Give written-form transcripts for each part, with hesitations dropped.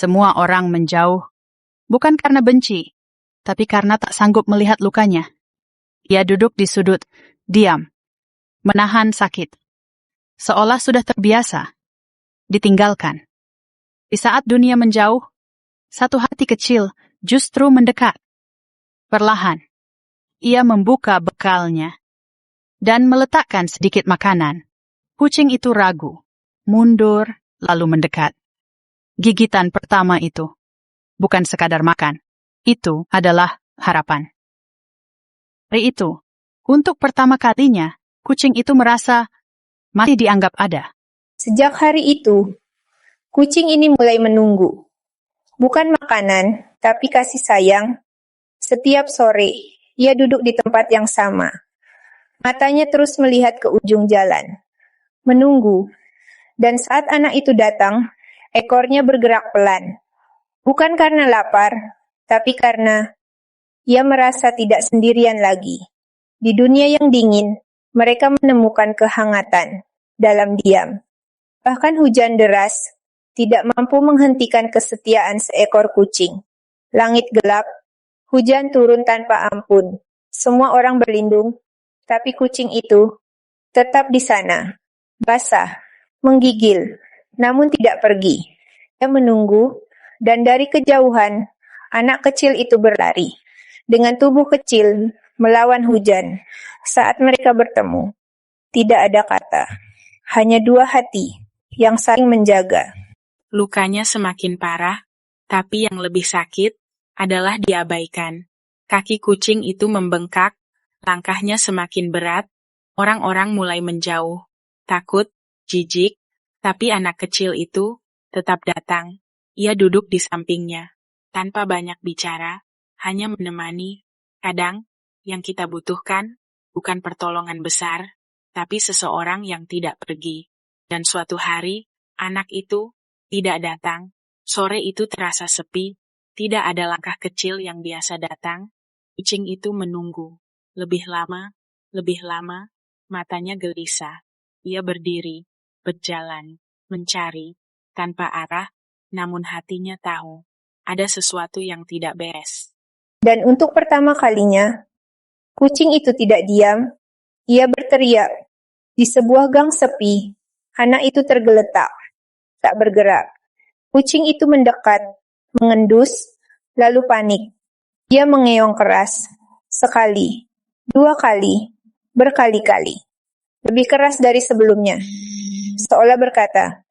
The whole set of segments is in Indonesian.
Semua orang menjauh, bukan karena benci, tapi karena tak sanggup melihat lukanya. Ia duduk di sudut, diam, menahan sakit. Seolah sudah terbiasa, ditinggalkan. Di saat dunia menjauh, satu hati kecil justru mendekat. Perlahan, ia membuka bekalnya dan meletakkan sedikit makanan. Kucing itu ragu, mundur, lalu mendekat. Gigitan pertama itu bukan sekadar makan, itu adalah harapan. Hari itu, untuk pertama kalinya, kucing itu merasa masih dianggap ada. Sejak hari itu, kucing ini mulai menunggu. Bukan makanan, tapi kasih sayang. Setiap sore, ia duduk di tempat yang sama. Matanya terus melihat ke ujung jalan. Menunggu. Dan saat anak itu datang, ekornya bergerak pelan. Bukan karena lapar, tapi karena ia merasa tidak sendirian lagi. Di dunia yang dingin, mereka menemukan kehangatan dalam diam. Bahkan hujan deras tidak mampu menghentikan kesetiaan seekor kucing. Langit gelap, hujan turun tanpa ampun. Semua orang berlindung, tapi kucing itu tetap di sana, basah, menggigil, namun tidak pergi. Dia menunggu, dan dari kejauhan, anak kecil itu berlari. Dengan tubuh kecil, melawan hujan. Saat mereka bertemu, tidak ada kata. Hanya dua hati yang saling menjaga. Lukanya semakin parah, tapi yang lebih sakit adalah diabaikan. Kaki kucing itu membengkak, langkahnya semakin berat, orang-orang mulai menjauh. Takut, jijik, tapi anak kecil itu tetap datang. Ia duduk di sampingnya, tanpa banyak bicara, hanya menemani. Kadang, yang kita butuhkan bukan pertolongan besar, tapi seseorang yang tidak pergi. Dan suatu hari, anak itu tidak datang. Sore itu terasa sepi, tidak ada langkah kecil yang biasa datang. Kucing itu menunggu. Lebih lama, matanya gelisah. Ia berdiri, berjalan, mencari, tanpa arah, namun hatinya tahu, ada sesuatu yang tidak beres. Dan untuk pertama kalinya, kucing itu tidak diam. Ia berteriak. Di sebuah gang sepi, anak itu tergeletak, tak bergerak. Kucing itu mendekat, mengendus, lalu panik. Dia mengeong keras, sekali, dua kali, berkali-kali. Lebih keras dari sebelumnya. Seolah berkata,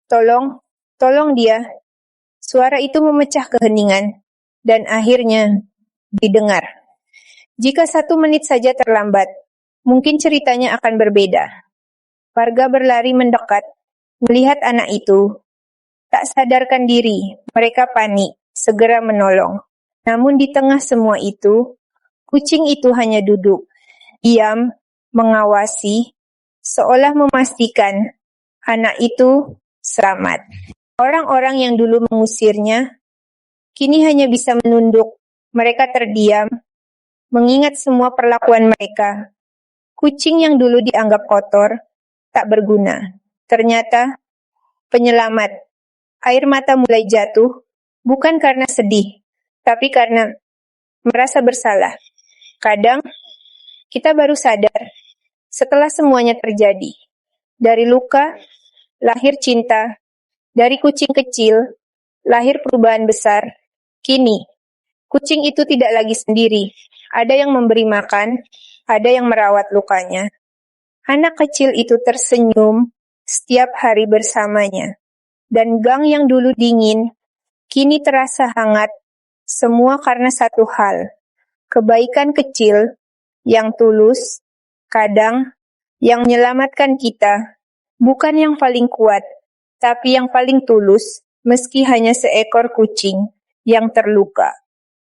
tolong dia. Suara itu memecah keheningan, dan akhirnya didengar. Jika 1 menit saja terlambat, mungkin ceritanya akan berbeda. Warga berlari mendekat, melihat anak itu. Tak sadarkan diri, mereka panik, segera menolong. Namun di tengah semua itu, kucing itu hanya duduk, diam, mengawasi, seolah memastikan anak itu selamat. Orang-orang yang dulu mengusirnya, kini hanya bisa menunduk. Mereka terdiam, mengingat semua perlakuan mereka. Kucing yang dulu dianggap kotor, tak berguna. Ternyata, penyelamat. Air mata mulai jatuh, bukan karena sedih, tapi karena merasa bersalah. Kadang, kita baru sadar, setelah semuanya terjadi. Dari luka, lahir cinta. Dari kucing kecil, lahir perubahan besar. Kini, kucing itu tidak lagi sendiri. Ada yang memberi makan, ada yang merawat lukanya. Anak kecil itu tersenyum setiap hari bersamanya. Dan gang yang dulu dingin, kini terasa hangat. Semua karena satu hal. Kebaikan kecil, yang tulus, kadang yang menyelamatkan kita. Bukan yang paling kuat, tapi yang paling tulus, meski hanya seekor kucing yang terluka.